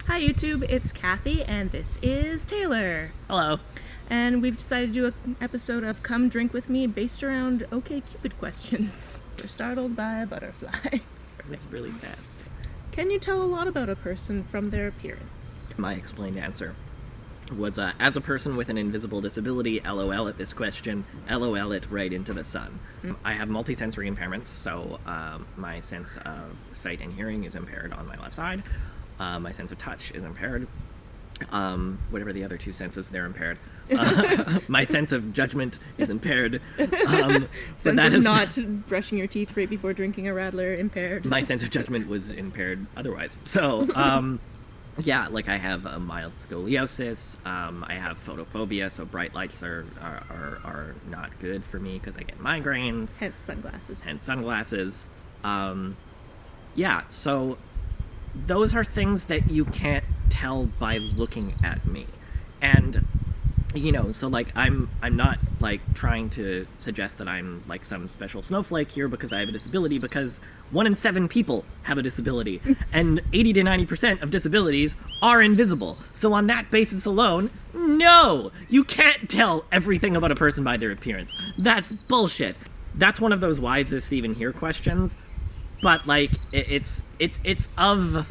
Hi YouTube, it's Kathy and this is Taylor. Hello. And we've decided to do an episode of Come Drink With Me based around OkCupid questions. We're startled by a butterfly. It's really fast. Can you tell a lot about a person from their appearance? My explained answer was, as a person with an invisible disability, LOL at this question, LOL it right into the sun. I have multisensory impairments, so my sense of sight and hearing is impaired on my left side. My sense of touch is impaired. Whatever the other two senses, they're impaired. My sense of judgment is impaired. Sense of not brushing your teeth right before drinking a Rattler, impaired. My sense of judgment was impaired otherwise. So, yeah, like I have a mild scoliosis. I have photophobia, so bright lights are not good for me because I get migraines. Hence sunglasses. Yeah, so those are things that you can't tell by looking at me. And you know, so like I'm not like trying to suggest that I'm like some special snowflake here because I have a disability, because 1 in 7 people have a disability and 80 to 90% of disabilities are invisible. So on that basis alone, no, you can't tell everything about a person by their appearance. That's bullshit. That's one of those why is this even here questions, but like it's of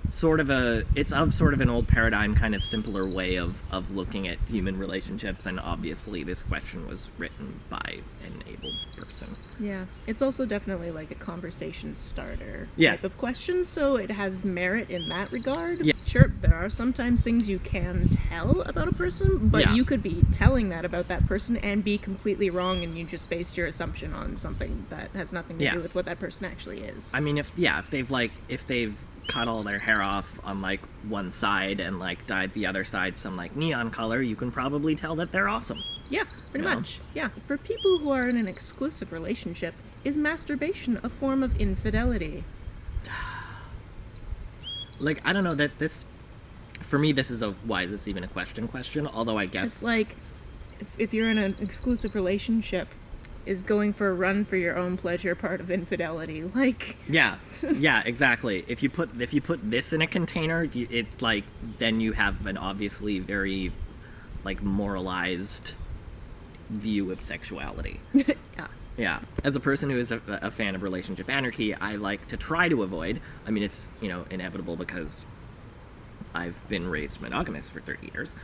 sort of an old paradigm, kind of simpler way of looking at human relationships, and obviously this question was written by an abled person. Yeah, it's also definitely like a conversation starter Yeah. type of question, so it has merit in that regard. Yeah. Sure, there are sometimes things you can tell about a person, but Yeah. you could be telling that about that person and be completely wrong, and you just based your assumption on something that has nothing to Yeah. do with what that person actually is. I mean, if they've cut all their hair off on like one side and like dyed the other side some like neon color, you can probably tell that they're awesome. Yeah, pretty No. much. Yeah. For people who are in an exclusive relationship, is masturbation a form of infidelity? Like, I don't know that this, for me, this is a why is this even a question, although I guess It's like, if you're in an exclusive relationship, is going for a run for your own pleasure part of infidelity? Like, yeah, exactly. If you put this in a container, it's like then you have an obviously very like moralized view of sexuality. yeah. Yeah. As a person who is a fan of relationship anarchy, I like to try to avoid. I mean, it's, you know, inevitable because I've been raised monogamous for 30 years.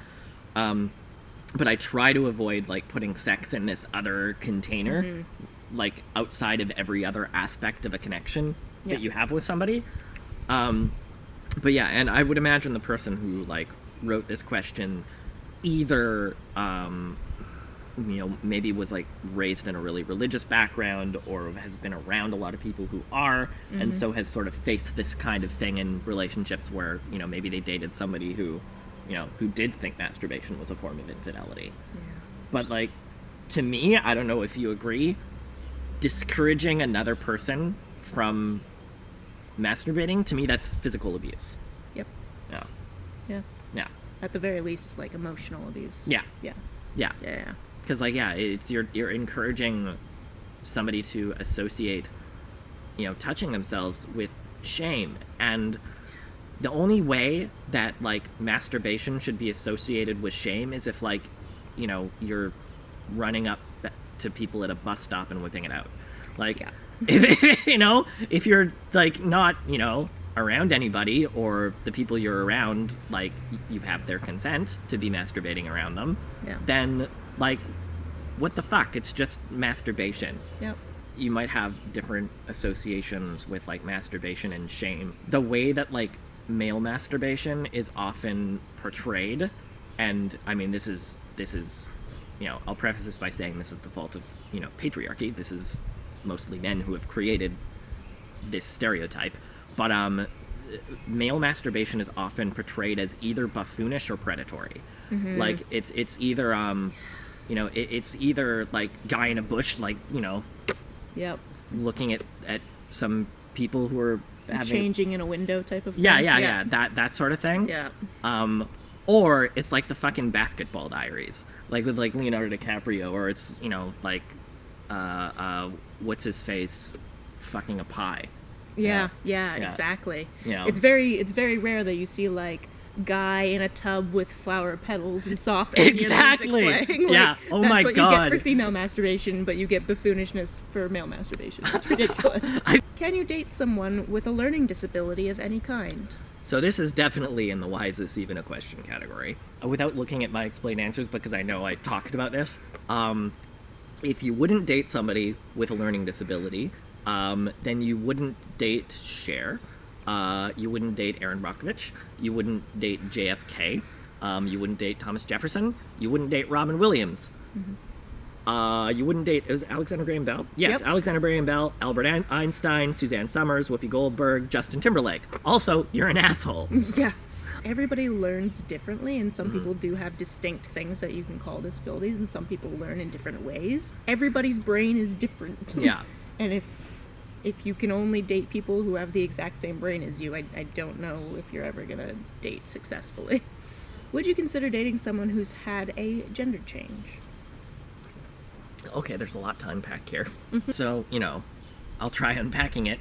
But I try to avoid like putting sex in this other container, like outside of every other aspect of a connection Yeah. that you have with somebody. But yeah, and I would imagine the person who like wrote this question either you know, maybe was like raised in a really religious background or has been around a lot of people who are, and so has sort of faced this kind of thing in relationships where, you know, maybe they dated somebody who, you know, who did think masturbation was a form of infidelity. Yeah. But like, to me, I don't know if you agree, discouraging another person from masturbating, to me that's physical abuse. Yep. Yeah. Yeah. Yeah. At the very least, like emotional abuse. Yeah. Yeah. Yeah. Yeah. Because like, yeah, it's you're encouraging somebody to associate, you know, touching themselves with shame. And the only way that like masturbation should be associated with shame is if like, you know, you're running up to people at a bus stop and whipping it out. Like, Yeah. if, you know, if you're like not, you know, around anybody, or the people you're around, like you have their consent to be masturbating around them, Yeah. then like, what the fuck? It's just masturbation. Yep. You might have different associations with like masturbation and shame. The way that like male masturbation is often portrayed, and I mean this is you know, I'll preface this by saying this is the fault of, you know, patriarchy. This is mostly men who have created this stereotype, but male masturbation is often portrayed as either buffoonish or predatory. Like it's either you know, it's either like guy in a bush, like, you know, Yep. looking at some people who are having Changing in a window type of thing. yeah, that sort of thing. Yeah. Or it's like the fucking Basketball Diaries, like with like Leonardo DiCaprio, or it's, you know, like what's his face fucking a pie. Yeah, Yeah. exactly. You know. It's very rare that you see like guy in a tub with flower petals and soft ambient Exactly. music playing. Like, Yeah. Oh that's my what God. you get for female masturbation, but you get buffoonishness for male masturbation. It's ridiculous. Can you date someone with a learning disability of any kind? So this is definitely in the why is this even a question category. Without looking at my explained answers, because I know I talked about this, if you wouldn't date somebody with a learning disability, then you wouldn't date Cher, you wouldn't date Aaron Brockovich, you wouldn't date JFK, you wouldn't date Thomas Jefferson, you wouldn't date Robin Williams. You wouldn't date, it was Alexander Graham Bell? Yes, Yep. Alexander Graham Bell, Albert Einstein, Suzanne Summers, Whoopi Goldberg, Justin Timberlake. Also, you're an asshole. Yeah. Everybody learns differently, and some people do have distinct things that you can call disabilities, and some people learn in different ways. Everybody's brain is different. Yeah. And if you can only date people who have the exact same brain as you, I don't know if you're ever gonna date successfully. Would you consider dating someone who's had a gender change? Okay, there's a lot to unpack here. So, I'll try unpacking it,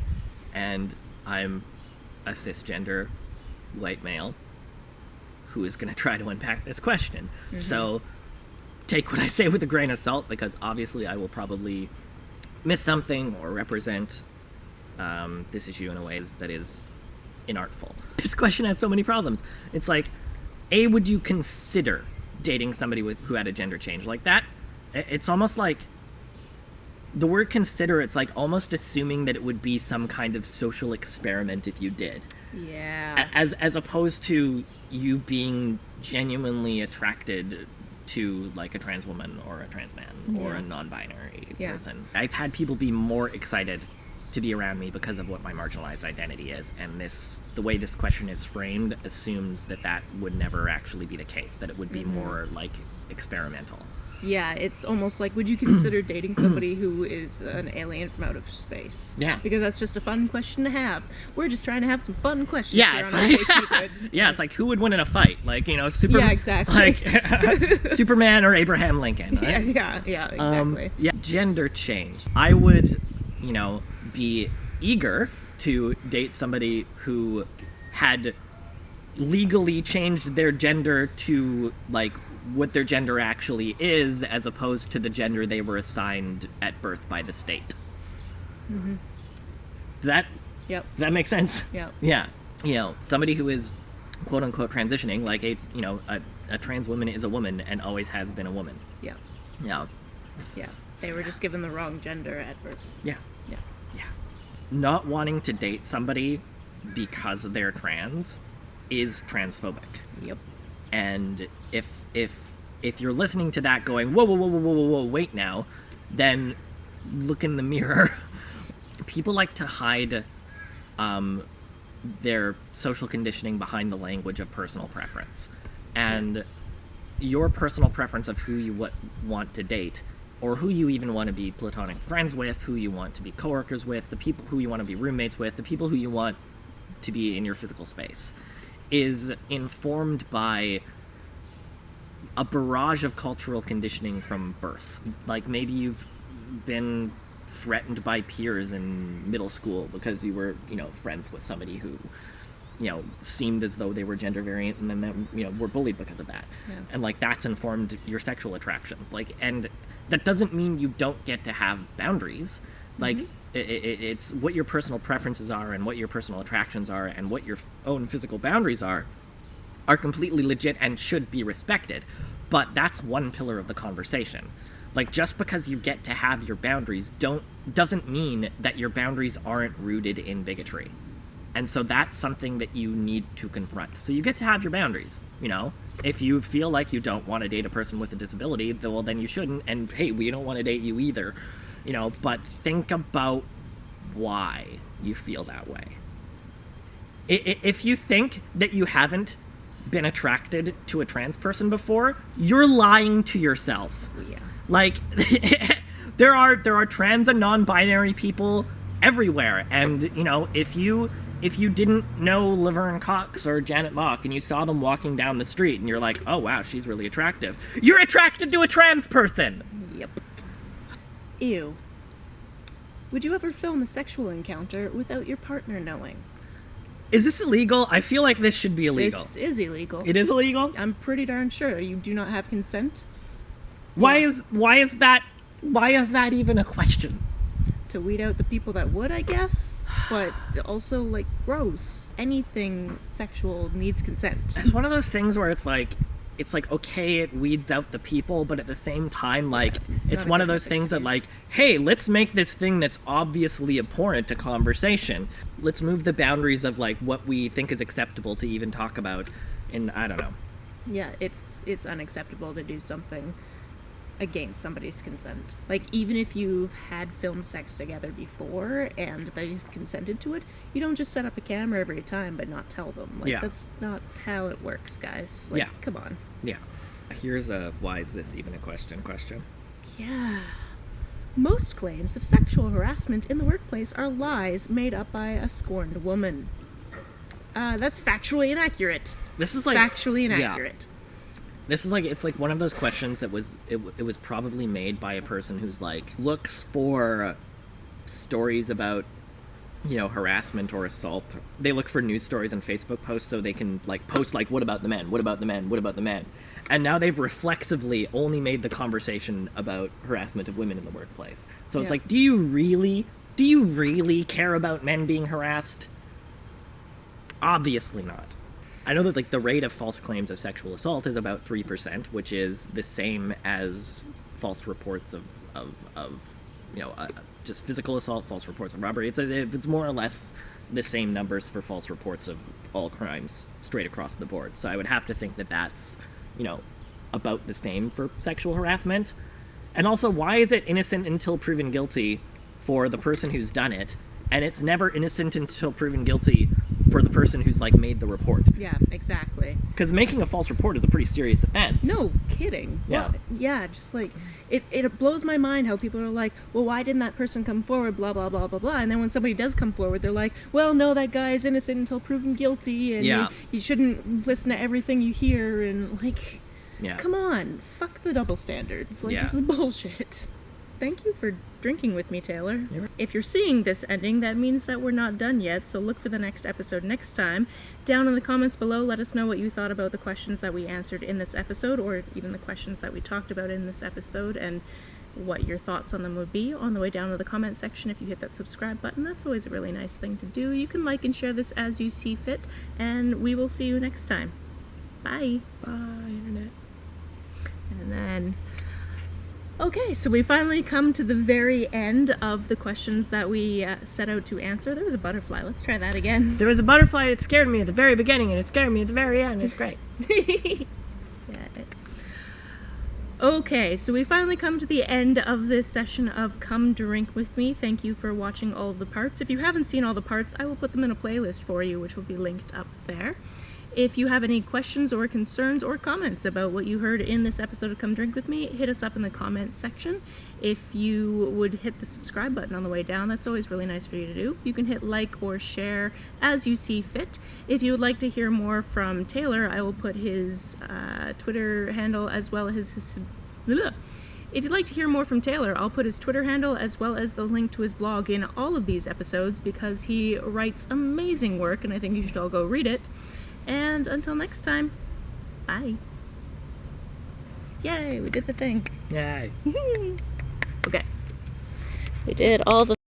and I'm a cisgender white male who is going to try to unpack this question. So, take what I say with a grain of salt, because obviously I will probably miss something or represent this issue in a way that is inartful. This question has so many problems. It's like, A, would you consider dating somebody who had a gender change like that? It's almost like the word consider, it's like almost assuming that it would be some kind of social experiment if you did. Yeah. As opposed to you being genuinely attracted to like a trans woman or a trans man or a non-binary person. I've had people be more excited to be around me because of what my marginalized identity is, and the way this question is framed assumes that would never actually be the case, that it would be more like experimental. Yeah, it's almost like, would you consider dating somebody who is an alien from out of space? Yeah. Because that's just a fun question to have. We're just trying to have some fun questions Yeah, here it's on like, OK Cupid. yeah, it's like who would win in a fight? Like, Super. Yeah, exactly. Like Superman or Abraham Lincoln. Right? Yeah, exactly. Yeah, gender change. I would, be eager to date somebody who had legally changed their gender to like what their gender actually is, as opposed to the gender they were assigned at birth by the state. That makes sense. Yep. Yeah. Somebody who is quote unquote transitioning, like a trans woman is a woman and always has been a woman. Yeah. Yeah. Yeah. They were just given the wrong gender at birth. Yeah. Yeah. Yeah. Not wanting to date somebody because they're trans is transphobic. Yep. And if you're listening to that going, whoa, wait now, then look in the mirror. People like to hide their social conditioning behind the language of personal preference. And your personal preference of who you want to date, or who you even want to be platonic friends with, who you want to be coworkers with, the people who you want to be roommates with, the people who you want to be in your physical space, is informed by a barrage of cultural conditioning from birth. Like maybe you've been threatened by peers in middle school because you were, friends with somebody who, seemed as though they were gender variant, and then were bullied because of that. Yeah. And like that's informed your sexual attractions. Like, and that doesn't mean you don't get to have boundaries. Like it's what your personal preferences are and what your personal attractions are and what your own physical boundaries are completely legit and should be respected. But that's one pillar of the conversation. Like, just because you get to have your boundaries doesn't mean that your boundaries aren't rooted in bigotry. And so that's something that you need to confront. So you get to have your boundaries, If you feel like you don't want to date a person with a disability, well, then you shouldn't. And hey, we don't want to date you either, But think about why you feel that way. If you think that you haven't been attracted to a trans person before, you're lying to yourself. Yeah. Like, there are trans and non-binary people everywhere, and if you didn't know Laverne Cox or Janet Mock and you saw them walking down the street and you're like, oh wow, she's really attractive, you're attracted to a trans person. Yep. Ew. Would you ever film a sexual encounter without your partner knowing? Is this illegal? I feel like this should be illegal. This is illegal. It is illegal? I'm pretty darn sure you do not have consent Why is that even a question? to weed out the people that would, I guess. But also, like, gross. Anything sexual needs consent. It's one of those things where it's like okay, it weeds out the people, but at the same time, like, it's it's not a one good of those enough things that, excuse. like, hey, let's make this thing that's obviously abhorrent to conversation. Let's move the boundaries of, like, what we think is acceptable to even talk about. And I don't know. Yeah, it's unacceptable to do something against somebody's consent. Like, even if you've had film sex together before and they've consented to it, you don't just set up a camera every time but not tell them. Like, Yeah. that's not how it works, guys. Like, Yeah. come on. Yeah. Here's a why is this even a question? Yeah. Most claims of sexual harassment in the workplace are lies made up by a scorned woman. That's factually inaccurate. This is like Factually yeah. inaccurate. This is like, it's like one of those questions that was it was probably made by a person who's like looks for stories about, you know, harassment or assault. They look for news stories and Facebook posts so they can like post like, what about the men? What about the men? What about the men? And now they've reflexively only made the conversation about harassment of women in the workplace. So it's Yeah. like, do you really care about men being harassed? Obviously not. I know that like the rate of false claims of sexual assault is about 3%, which is the same as false reports of you know, just physical assault, false reports of robbery. It's more or less the same numbers for false reports of all crimes straight across the board. So I would have to think that that's, you know, about the same for sexual harassment. And also, why is it innocent until proven guilty for the person who's done it, and it's never innocent until proven guilty for the person who's like made the report? Yeah, exactly. Because making a false report is a pretty serious offense. No kidding. Yeah. Well, yeah, just like it blows my mind how people are like, well, why didn't that person come forward, blah blah blah blah blah, and then when somebody does come forward, they're like, well, no, that guy is innocent until proven guilty, and Yeah. you shouldn't listen to everything you hear, and like, Yeah. come on, fuck the double standards. Like, Yeah. this is bullshit. Thank you for drinking with me, Taylor. You're- If you're seeing this ending, that means that we're not done yet, so look for the next episode next time. Down in the comments below, let us know what you thought about the questions that we answered in this episode, or even the questions that we talked about in this episode, and what your thoughts on them would be. On the way down to the comment section, if you hit that subscribe button, that's always a really nice thing to do. You can like and share this as you see fit, and we will see you next time. Bye. Bye, internet. And then, okay, so we finally come to the very end of the questions that we set out to answer. There was a butterfly. Let's try that again. There was a butterfly that scared me at the very beginning, and it scared me at the very end. It's great. Okay, so we finally come to the end of this session of Come Drink With Me. Thank you for watching all of the parts. If you haven't seen all the parts, I will put them in a playlist for you, which will be linked up there. If you have any questions or concerns or comments about what you heard in this episode of Come Drink With Me, hit us up in the comments section. If you would hit the subscribe button on the way down, that's always really nice for you to do. You can hit like or share as you see fit. If you would like to hear more from Taylor, I will put his Twitter handle as well as his... If you'd like to hear more from Taylor, I'll put his Twitter handle as well as the link to his blog in all of these episodes because he writes amazing work and I think you should all go read it. And until next time, bye. Yay, we did the thing. Yay. Okay. We did all the